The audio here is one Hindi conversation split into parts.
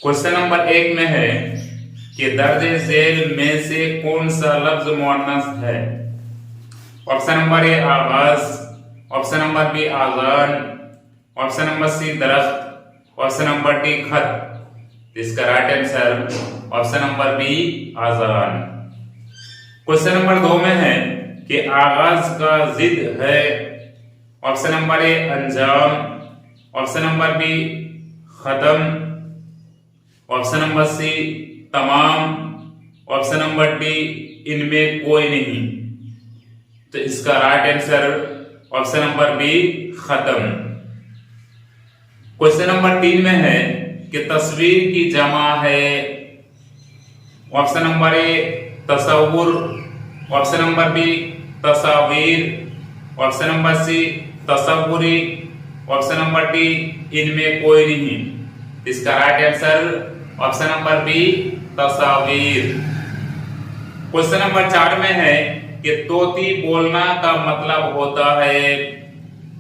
क्वेश्चन नंबर 1 में है कि दर्जे झेल में से कौन सा लफ्ज मुअन्नस है। ऑप्शन नंबर ए आगाज, ऑप्शन नंबर बी आजान, ऑप्शन नंबर सी दरख्त, ऑप्शन नंबर डी खत। इसका right answer option number B आजान। क्वेश्चन नंबर 2 में है कि आगाज का जिद है। ऑप्शन नंबर ए अंजाम, ऑप्शन नंबर बी खत्म, ऑप्शन नंबर सी तमाम, ऑप्शन नंबर डी इनमें कोई नहीं। तो इसका right answer option number B खत्म। क्वेश्चन नंबर 3 में है कि तस्वीर की जमा है। ऑप्शन नंबर ए तसव्वुर, ऑप्शन नंबर बी तस्वीर, ऑप्शन नंबर सी तसव्वुरी, ऑप्शन नंबर डी इनमें कोई नहीं। इसका right answer option number B तस्वीर। क्वेश्चन नंबर 4 में है कि तोती बोलना का मतलब होता है।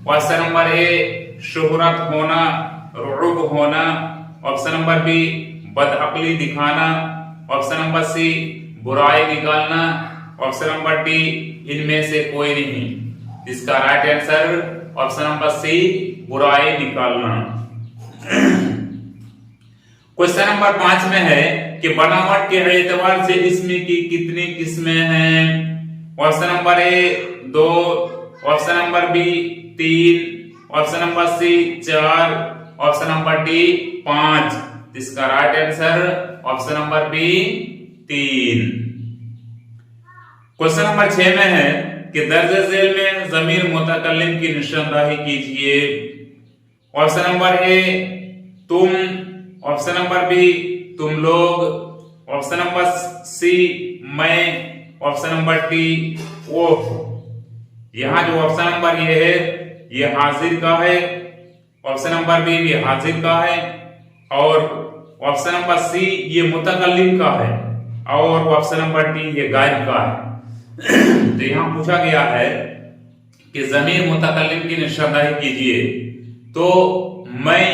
ऑप्शन नंबर ए शुहरत होना, रुब होना, ऑप्शन नंबर बी बदअक्ली दिखाना, ऑप्शन नंबर सी बुराई निकालना, ऑप्शन नंबर डी इनमें से कोई नहीं। इसका right answer option number C बुराई निकालना। क्वेश्चन नंबर 5 में है कि बनावट के एतबार से इसमें की कितनी किस्में हैं। Option number A 2, option number B 3, option number C 4, option number D 5। इसका right answer option number B 3। Question number 6 में है कि दर्ज झेल में ज़मीर मुतकल्लिम की निशानदाही कीजिए। ऑप्शन नंबर ए तुम, ऑप्शन नंबर बी तुम लोग, ऑप्शन नंबर सी मैं, ऑप्शन नंबर डी वो। यहां जो ऑप्शन नंबर ये है ये हाजिर का है, ऑप्शन नंबर बी ये हाजिर का है, और ऑप्शन नंबर सी ये मुतकल्लिम का है, और ऑप्शन नंबर डी ये गायब का है। तो यहां पूछा गया है कि ज़मीर मुतकल्लिम की निशानदाही कीजिए। तो मैं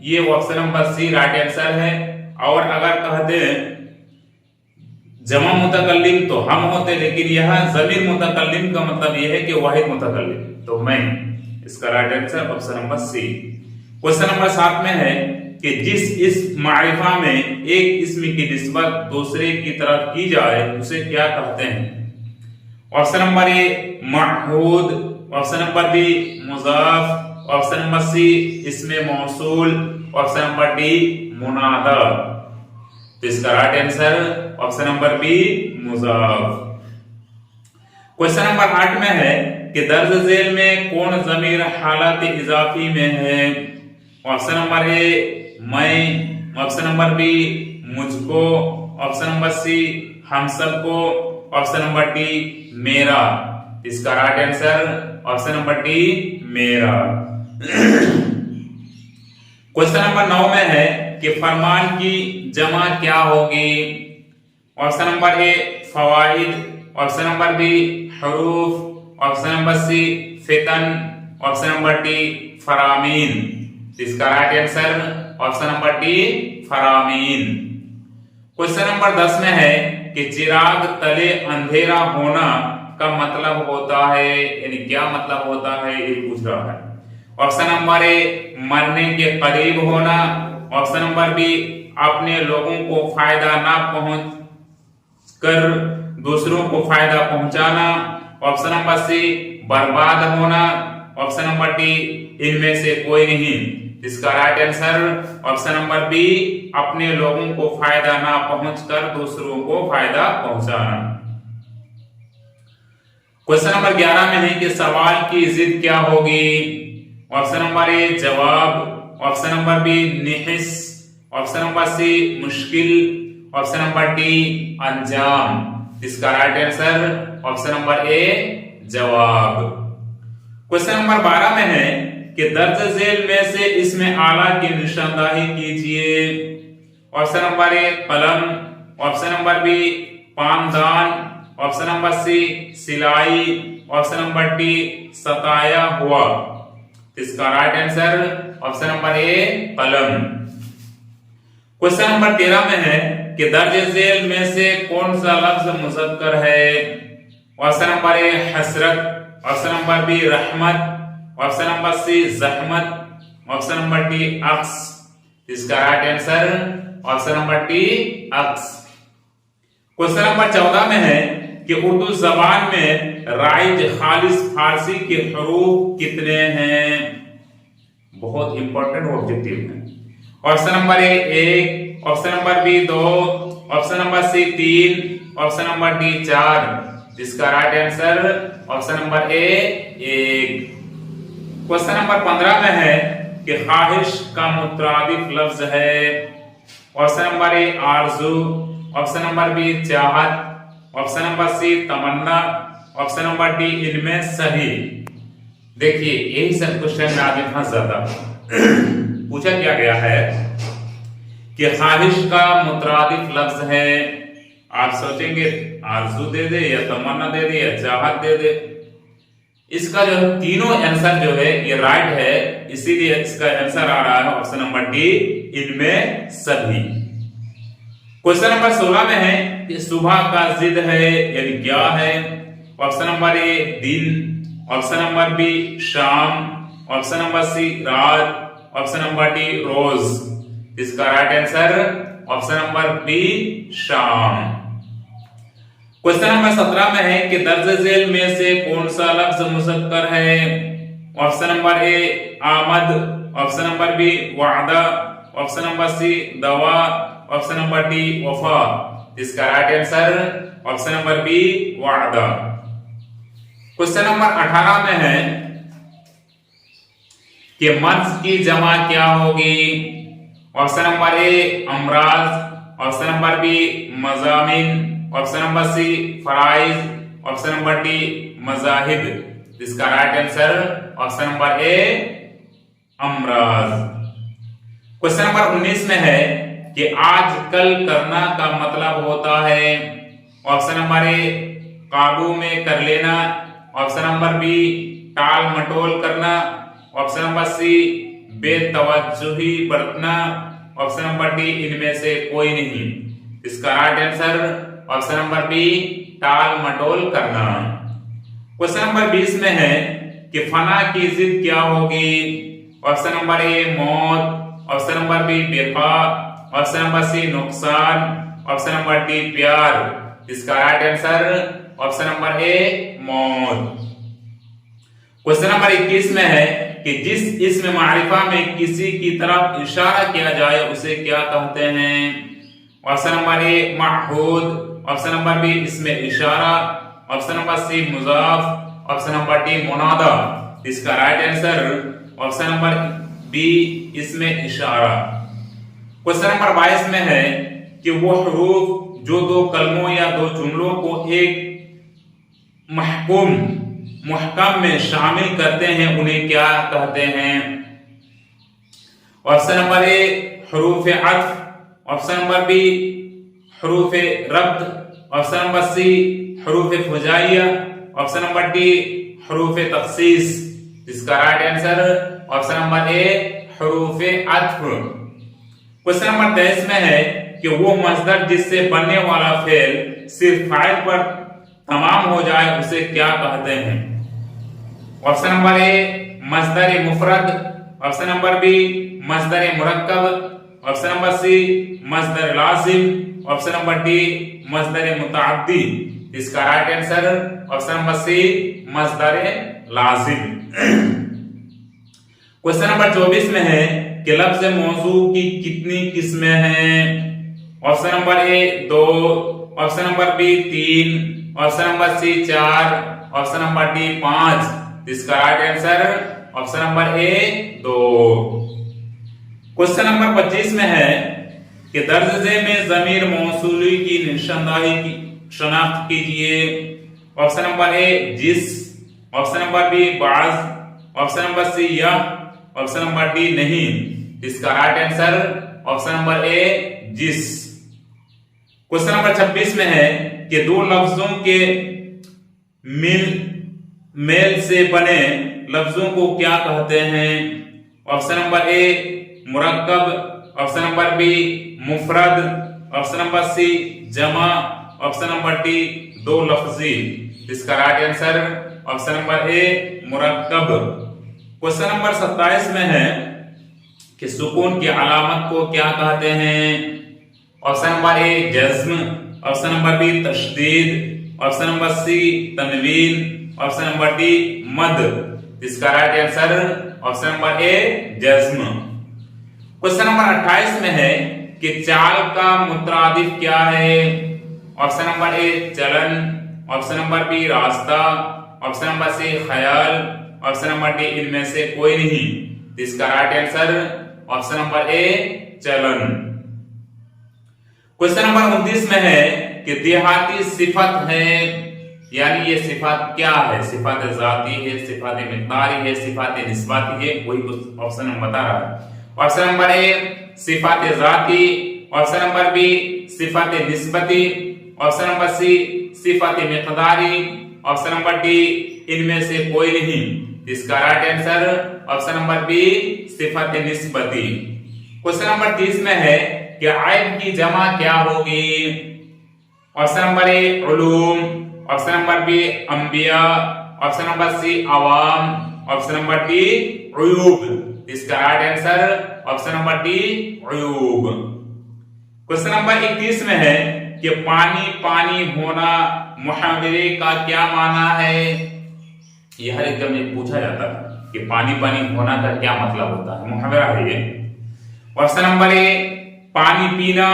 ये option number C right answer है। और अगर कहते जमा मुतकल्लिम तो हम होते, लेकिन यह ज़मीर मुतकल्लिम का मतलब यह है कि वाहिद मुतकल्लिम, तो मैं। इसका right answer option number C. Question number 7 में है कि जिस इस्म मारिफा में एक इस्म की निस्बत दूसरे की तरफ की जाए उसे क्या कहते हैं। ऑप्शन नंबर ए मअहूद, ऑप्शन नंबर बी मुजाफ, ऑप्शन नंबर सी इसमें मौसूल, ऑप्शन नंबर डी मुनादा। तो इसका right answer option number B मुजाफ। क्वेश्चन नंबर 8 में है कि दर्ज झेल में कौन ज़मीर हालत इजाफी में है। ऑप्शन नंबर ए मैं, ऑप्शन नंबर बी मुझको, ऑप्शन नंबर सी हम सबको, ऑप्शन नंबर डी मेरा। इसका right answer option number D मेरा। क्वेश्चन नंबर 9 में है कि फरमान की जमा क्या होगी। ऑप्शन नंबर ए फवाइद, ऑप्शन नंबर बी हुरूफ, ऑप्शन नंबर सी फितन, ऑप्शन नंबर डी फरामीन। इसका right answer option number D फरामीन। क्वेश्चन नंबर 10 में है कि चिराग तले अंधेरा होना का मतलब होता है, यानी क्या मतलब होता है ये पूछ रहा है। ऑप्शन नंबर ए मरने के करीब होना, ऑप्शन नंबर बी अपने लोगों को फायदा ना पहुंच कर दूसरों को फायदा पहुंचाना, ऑप्शन नंबर सी बर्बाद होना, ऑप्शन नंबर डी इनमें से कोई नहीं। इसका right answer option number B अपने लोगों को फायदा ना पहुंचकर दूसरों को फायदा पहुंचाना। क्वेश्चन नंबर 11 में है कि सवाल की जिद क्या होगी। ऑप्शन नंबर ए जवाब, ऑप्शन नंबर बी निहिस, ऑप्शन नंबर सी मुश्किल, ऑप्शन नंबर डी अंजाम। इसका right answer option number A जवाब। क्वेश्चन नंबर 12 में है कि दर्ज झेल में से इसमें आला की निशानदाही कीजिए। ऑप्शन नंबर ए कलम, ऑप्शन नंबर बी पानदान, ऑप्शन नंबर सी सिलाई, ऑप्शन नंबर डी सताया हुआ। इसका right answer option number A कलम। क्वेश्चन नंबर 13 में है कि दर्ज झेल में से कौन सा लफ्ज मुज़क्कर है। ऑप्शन नंबर ए हसरत, ऑप्शन नंबर बी रहमत, ऑप्शन नंबर सी जहमत, ऑप्शन नंबर डी अक्स। इसका right answer option number D अक्स। क्वेश्चन नंबर 14 में है कि उर्दू जबान में राइज खालिस फारसी के हरूफ कितने हैं। बहुत इंपॉर्टेंट ऑब्जेक्टिव है। Option number A 1, option number B 2, option number C 3, option number D 4। इसका right answer option number A 1। Question number 15 में है कि ख्वाहिश का मुतरादिफ लफ्ज है। ऑप्शन नंबर ए आरज़ू, ऑप्शन नंबर बी चाहत, ऑप्शन नंबर सी तमन्ना, ऑप्शन नंबर डी इनमें सही। देखिए यही सब क्वेश्चन में आगे फंस जाता। पूछा क्या गया है कि ख्वाहिश का मुतरादिफ लफ्ज है। आप सोचेंगे आरज़ू दे दे या तमन्ना दे दे या चाहत दे दे। इसका जो तीनों आंसर जो है ये राइट है, इसीलिए इसका आंसर आ रहा है ऑप्शन नंबर डी इनमें सभी। क्वेश्चन नंबर 16 में है कि सुबह का जिद है यानी क्या है। ऑप्शन नंबर ए दिन, ऑप्शन नंबर बी शाम, ऑप्शन नंबर सी रात, ऑप्शन नंबर डी रोज। इसका right answer option number B शाम। क्वेश्चन नंबर 17 में है कि दर्ज झेल में से कौन सा लफ्ज मुज़क्कर है। ऑप्शन नंबर ए आमद, ऑप्शन नंबर बी वादा, ऑप्शन नंबर सी दवा, ऑप्शन नंबर डी वफा। इसका right answer option number B वादा। क्वेश्चन नंबर 18 में है कि मर्ज की जमा क्या होगी। ऑप्शन नंबर ए अमराज, ऑप्शन नंबर बी मजामिन, ऑप्शन नंबर सी फराइज, ऑप्शन नंबर डी मजाहिब। इसका right answer option number A अमराज। क्वेश्चन नंबर 19 में है कि आज कल करना का मतलब होता है। ऑप्शन नंबर ए काबू में कर लेना, ऑप्शन नंबर बी टाल मटोल करना, ऑप्शन नंबर सी बेतवज्जुही बरतना, ऑप्शन नंबर डी इनमें से कोई नहीं। इसका right answer option number B टाल मटोल करना। क्वेश्चन नंबर 20 में है कि फना की जिद क्या होगी। ऑप्शन नंबर ए मौत, ऑप्शन नंबर बी बेफा, ऑप्शन नंबर सी नुकसान, ऑप्शन नंबर डी प्यार। इसका right answer option number A मौत। क्वेश्चन नंबर 21 में है कि जिस इस्म मारिफा में किसी की तरफ इशारा किया जाए उसे क्या कहते हैं। ऑप्शन नंबर ए महूद, ऑप्शन नंबर बी इसमें इशारा, ऑप्शन नंबर सी मुजाफ, ऑप्शन नंबर डी मुनादा। इसका right answer option number B इसमें इशारा। क्वेश्चन नंबर 22 में है कि वो हरूफ जो दो कलमों या दो जुमलों को एक मुहकम में शामिल करते हैं उन्हें क्या कहते हैं। ऑप्शन नंबर ए हरूफ अत्फ, ऑप्शन नंबर बी हरूफ रब्त, ऑप्शन नंबर सी हरूफ फुजाइया, ऑप्शन नंबर डी हरूफ तखसीस। इसका right answer option number A हरूफ अत्फ। क्वेश्चन नंबर 23 में है कि वो मस्दर जिससे बनने वाला फेल सिर्फ फाइल पर तमाम हो जाए उसे क्या कहते हैं। ऑप्शन नंबर ए मस्दर मुफरद, ऑप्शन नंबर बी मस्दर मुरक्कब, ऑप्शन नंबर सी मस्दर लाजिम, ऑप्शन नंबर डी मस्दर मुतअद्दी। इसका right answer option number C मस्दर लाजिम। क्वेश्चन नंबर 24 में है कि लफ्ज मौजू की कितनी किस्में हैं। Option number A 2, option number B 3, option number C 4, option number D 5। इसका right answer option number A 2। Question number 25 में है कि दर्जे में ज़मीर मौसूली की निशानदाही की शनाख्त कीजिए। ऑप्शन नंबर ए जिस, ऑप्शन नंबर बी बाज, ऑप्शन नंबर सी या, ऑप्शन नंबर डी नहीं। इसका right answer option number A जिस। क्वेश्चन नंबर 26 में है कि दो लफ्जों के मेल से बने लफ्जों को क्या कहते हैं। ऑप्शन नंबर ए मुरक्कब, ऑप्शन नंबर बी मुफरद, ऑप्शन नंबर सी जमा, ऑप्शन नंबर डी दो लफ्जी। इसका right answer option number A मुरक्कब। क्वेश्चन नंबर 27 में है कि सुकून की अलामत को क्या कहते हैं? ऑप्शन नंबर ए जज्म, ऑप्शन नंबर बी तशदीद, ऑप्शन नंबर सी तनवीन, ऑप्शन नंबर डी मद। इसका right answer option number A जज्म। क्वेश्चन नंबर 28 में है कि चाल का मुतरादिफ क्या है? ऑप्शन नंबर ए चलन, ऑप्शन नंबर बी रास्ता, ऑप्शन नंबर सी ख्याल, ऑप्शन नंबर डी इनमें से कोई नहीं। इसका right answer option number A चलन। क्वेश्चन नंबर 29 में है कि देहाती सिफत है, यानी ये सिफत क्या है? सिफत जाती है, सिफत मिक़दारी है, सिफत निस्बती है, वही कुछ ऑप्शन में बता रहा है। ऑप्शन नंबर ए सिफत जाती, ऑप्शन नंबर बी सिफत निस्बती, ऑप्शन नंबर सी सिफत मिक़दारी, ऑप्शन नंबर डी इनमें से कोई नहीं। इसका right answer option number B सिफत निस्बती। क्वेश्चन नंबर 30 में है कि ऐब की जमा क्या होगी? ऑप्शन नंबर ए उलूम, ऑप्शन नंबर बी अंबिया, ऑप्शन नंबर सी अवाम, ऑप्शन नंबर डी उयूब। इसका right answer option number D उयूब। क्वेश्चन नंबर 31 में है कि पानी पानी होना मुहावरे का क्या माना है? यह हर एग्जाम में पूछा जाता है कि पानी पानी होना का क्या मतलब होता है, मुहावरा है ये। ऑप्शन नंबर ए पानी पीना,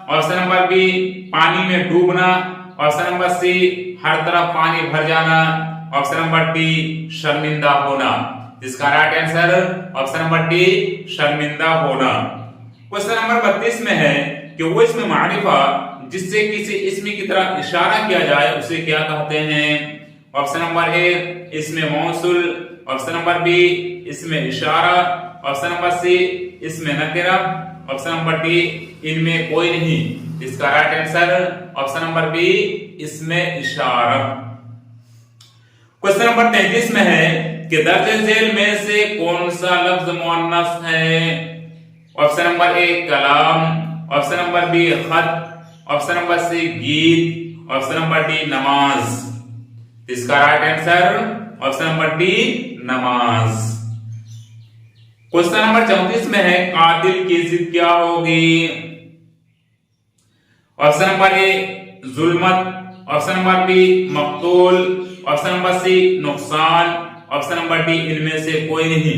ऑप्शन नंबर बी पानी में डूबना, ऑप्शन नंबर सी हर तरफ पानी भर जाना, ऑप्शन नंबर डी शर्मिंदा होना। इसका right answer option number D शर्मिंदा होना। क्वेश्चन नंबर 32 में है कि वो इसमें मारिफा जिससे किसी इस्म की तरफ इशारा किया जाए उसे क्या कहते हैं? ऑप्शन नंबर ए इसमें मौसूल, ऑप्शन नंबर बी इसमें इशारा, ऑप्शन नंबर सी इसमें नकिरा, ऑप्शन नंबर डी इनमें कोई नहीं। इसका right answer option number B इसमें इशारा। क्वेश्चन नंबर 33 में है कि दर्ज झेल में से कौन सा लफ्ज मुअन्नस है? ऑप्शन नंबर ए कलाम, ऑप्शन नंबर बी खत, ऑप्शन नंबर सी गीत, ऑप्शन नंबर डी नमाज। इसका right answer option number D नमाज। क्वेश्चन नंबर 34 में है कातिल की जिद क्या होगी? ऑप्शन नंबर ए जुल्मत, ऑप्शन नंबर बी मकतूल, ऑप्शन नंबर सी नुकसान, ऑप्शन नंबर डी इनमें से कोई नहीं।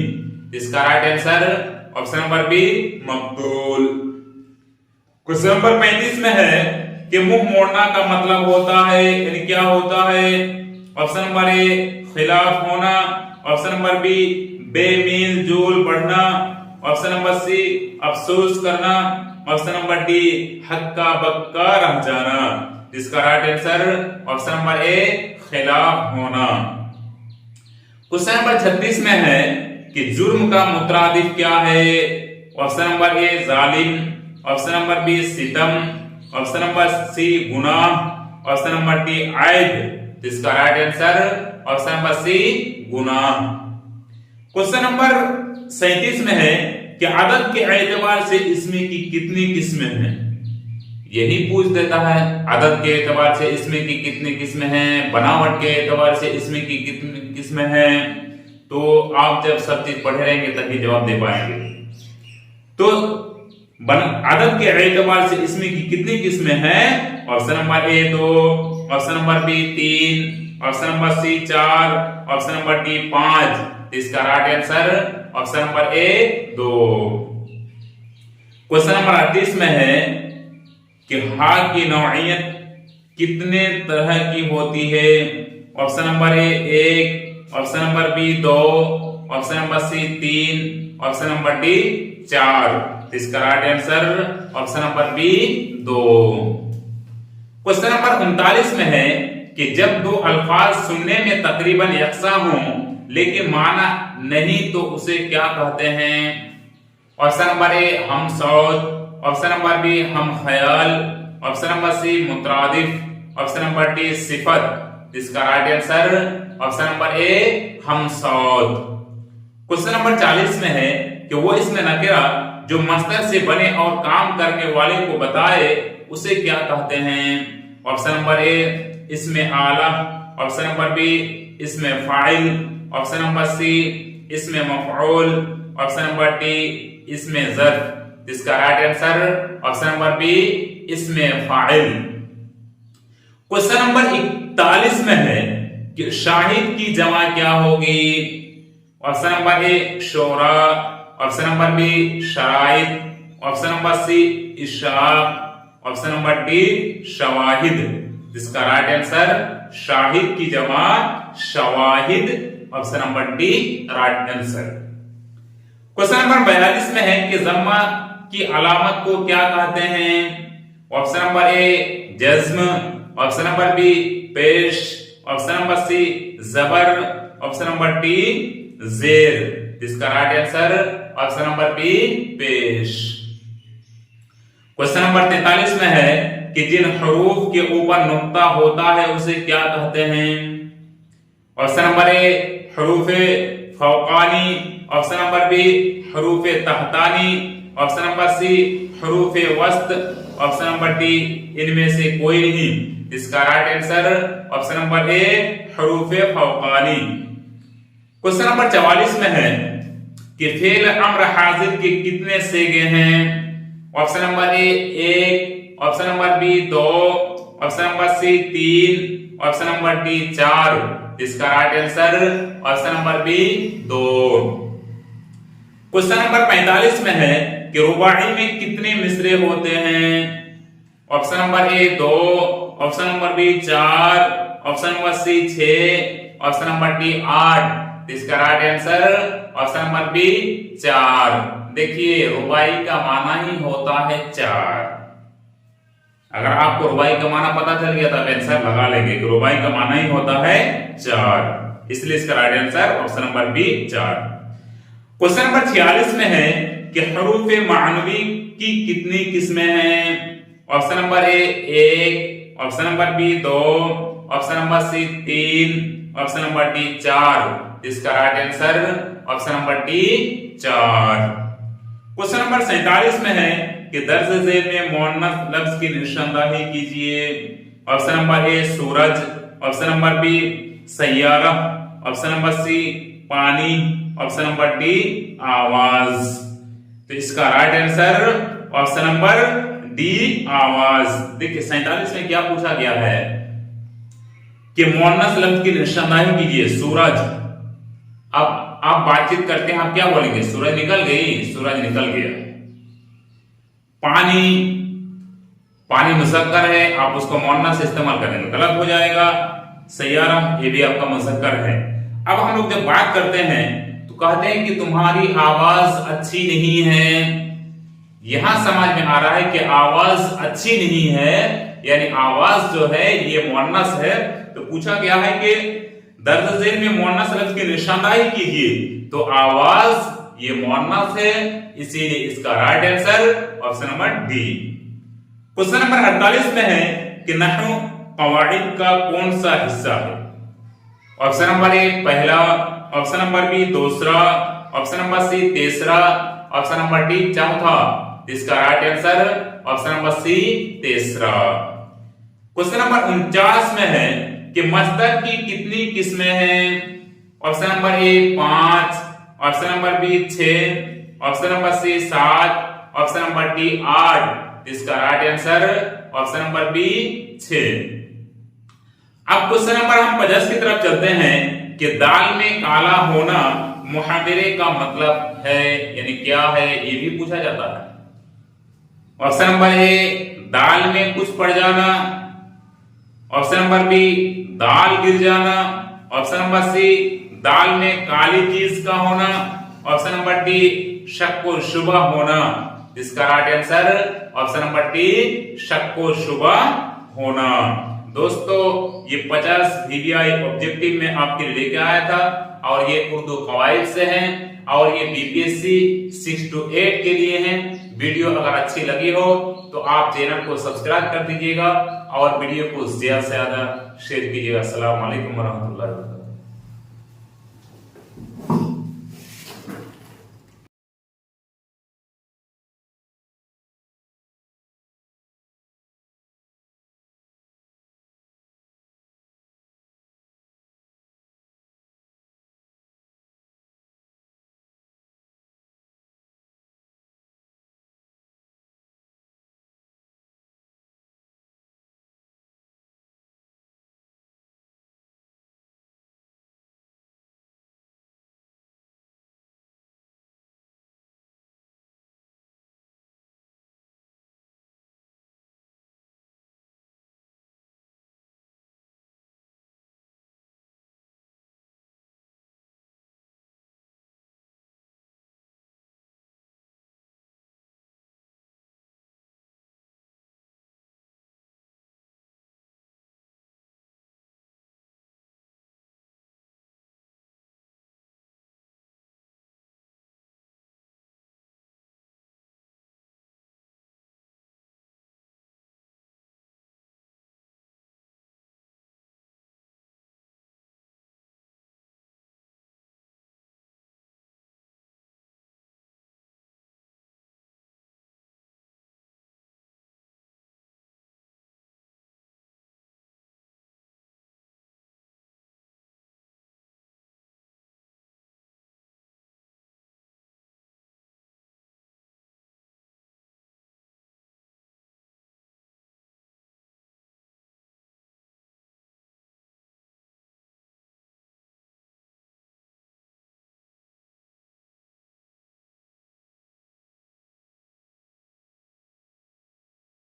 इसका right answer option number B मकतूल। क्वेश्चन नंबर 35 में है कि मुंह मोड़ना का मतलब होता है, यानी क्या होता है? ऑप्शन नंबर ए खिलाफ होना, ऑप्शन नंबर बी बेमील जोल बढ़ना, ऑप्शन नंबर सी अफसोस करना, ऑप्शन नंबर डी हक्का बक्का रह जाना। इसका राइट आंसर ऑप्शन नंबर ए खिलाफ होना। क्वेश्चन नंबर 36 में है कि जुर्म का मुतरादिफ क्या है? ऑप्शन नंबर ए जालिम, ऑप्शन नंबर बी सितम, ऑप्शन नंबर सी गुनाह, ऑप्शन नंबर डी ऐब। इसका right answer option number C गुनाह। क्वेश्चन नंबर 37 में है कि अदद के एतबार से इसमें की कितनी किस्में हैं? यही पूछ देता है अदद के एतबार से इसमें की कितनी किस्में हैं, बनावट के एतबार से इसमें की कितनी किस्में हैं। तो आप जब सब चीज पढ़े रहेंगे तभी जवाब दे पाएंगे। तो अदद के एतबार से इसमें की कितनी किस्में हैं? Option number A 2, option number B 3, option number C 4, option number D 5। इसका right answer option number A 2। Question number 38 में है कि हा की नौइयत कितने तरह की होती है? Option number A 1, option number B 2, option number C 3, option number D 4। इसका right answer option number B 2। Question number 39 में है कि जब दो अल्फाज सुनने में तकरीबन यकसा हों लेकिन माना नहीं तो उसे क्या कहते हैं? ऑप्शन नंबर ए हम सौद, ऑप्शन नंबर बी हम ख्याल, ऑप्शन नंबर सी मुतरादिफ, ऑप्शन नंबर डी सिफत। इसका right answer option number A हम सौद। क्वेश्चन नंबर 40 में है कि वो इसमें नकिरा जो मस्तर से बने और काम करने वाले को बताए उसे क्या कहते हैं? ऑप्शन नंबर ए इसमें आला, ऑप्शन नंबर बी इसमें फाइल, ऑप्शन नंबर सी इसमें मफऊल, ऑप्शन नंबर डी इसमें ज़र्फ। इसका right answer option number B इसमें फाइल। क्वेश्चन नंबर 41 में है कि शाहिद की जमा क्या होगी? ऑप्शन नंबर ए शोरा, ऑप्शन नंबर बी शराइत, ऑप्शन नंबर सी इशाक, ऑप्शन नंबर डी शवाहिद। इसका राइट आंसर शाहिद की जमा शवाहिद, option number D right answer. Question number 42 में है कि जम्मा की अलामत को क्या कहते हैं? ऑप्शन नंबर ए जज्म, ऑप्शन नंबर बी पेश, ऑप्शन नंबर सी जबर, ऑप्शन नंबर डी जेर। इसका right answer option number B पेश। क्वेश्चन नंबर 43 में है कि जिन हरूफ के ऊपर नुक्ता होता है उसे क्या कहते हैं? ऑप्शन नंबर ए हरूफे फौकानी, ऑप्शन नंबर बी हरूफे तहतानी, ऑप्शन नंबर सी हरूफे वस्त, ऑप्शन नंबर डी इनमें से कोई नहीं। इसका right answer option number A हरूफे फौकानी। क्वेश्चन नंबर 44 में है कि फेल अम्र हाजिर के कितने सेगे हैं? Option number A 1, option number B 2, option number C 3, option number D 4। इसका right answer option number B 2। Question number 45 में है कि रुबाई में कितने मिसरे होते हैं? Option number A 2, option number B 4, option number C 6, option number D 8। इसका right answer option number B 4। देखिए रुबाई का माना ही होता है 4। अगर आपको रुबाई का माना पता चल गया तो आंसर लगा लेंगे कि रुबाई का माना ही होता है 4, इसलिए इसका right answer option number B 4। Question number 46 में है कि हरूफ मानवी की कितनी किस्में हैं? Option number A 1, option number B 2, option number C 3, option number D 4। इसका right answer option number D 4। Question number 47 में है कि दर्ज झेल में मुअन्नस लफ्ज की निशानदाही कीजिए। ऑप्शन नंबर ए सूरज, ऑप्शन नंबर बी सैयारा, ऑप्शन नंबर सी पानी, ऑप्शन नंबर डी आवाज। तो इसका right answer option number D आवाज। देखिए 47 में क्या पूछा गया है कि मुअन्नस लफ्ज की निशानदाही कीजिए। सूरज, अब आप बातचीत करते हैं, आप क्या बोलेंगे? सूरज निकल गई, सूरज निकल गया। पानी, पानी मुज़क्कर है, आप उसको मुअन्नस इस्तेमाल करेंगे गलत हो जाएगा। सैयारा, ये भी आपका मुज़क्कर है। अब हम लोग जब बात करते हैं तो कहते हैं कि तुम्हारी आवाज अच्छी नहीं है। यहां समझ में आ रहा है कि आवाज अच्छी नहीं है, यानी आवाज जो है ये मुअन्नस है। तो पूछा गया है कि दर्ज झेल में मुअन्नस लफ्ज की निशानदाही कीजिए, तो आवाज ये मुअन्नस है, इसीलिए इसका right answer option number D. Question number 48 में है कि नहू कवाइद का कौन सा हिस्सा है? ऑप्शन नंबर ए पहला, ऑप्शन नंबर बी दूसरा, ऑप्शन नंबर सी तीसरा, ऑप्शन नंबर डी चौथा। इसका right answer option number C तीसरा। क्वेश्चन नंबर 49 में है कि मस्दर की कितनी किस्में हैं? Option number A 5, option number B 6, option number C 7, option number D 8। इसका right answer option number B 6। अब क्वेश्चन नंबर हम 50 की तरफ चलते हैं कि दाल में काला होना मुहावरे का मतलब है, यानी क्या है, ये भी पूछा जाता है। ऑप्शन नंबर ए दाल में कुछ पड़ जाना, ऑप्शन नंबर बी दाल गिर जाना, ऑप्शन नंबर सी दाल में काली चीज का होना, ऑप्शन नंबर डी शक व शुबह होना। इसका right answer option number D शक व शुबह होना। दोस्तों ये 50 VBI ऑब्जेक्टिव में आपके लिए लेके आया था और ये उर्दू कवायद से हैं और ये BPSC 6 to 8 के लिए हैं। वीडियो अगर अच्छी लगी हो तो आप चैनल को सब्सक्राइब कर दीजिएगा और वीडियो को ज्यादा से ज्यादा शेयर कीजिएगा। अस्सलाम वालेकुम वरहमतुल्लाहि वबरकातुहू।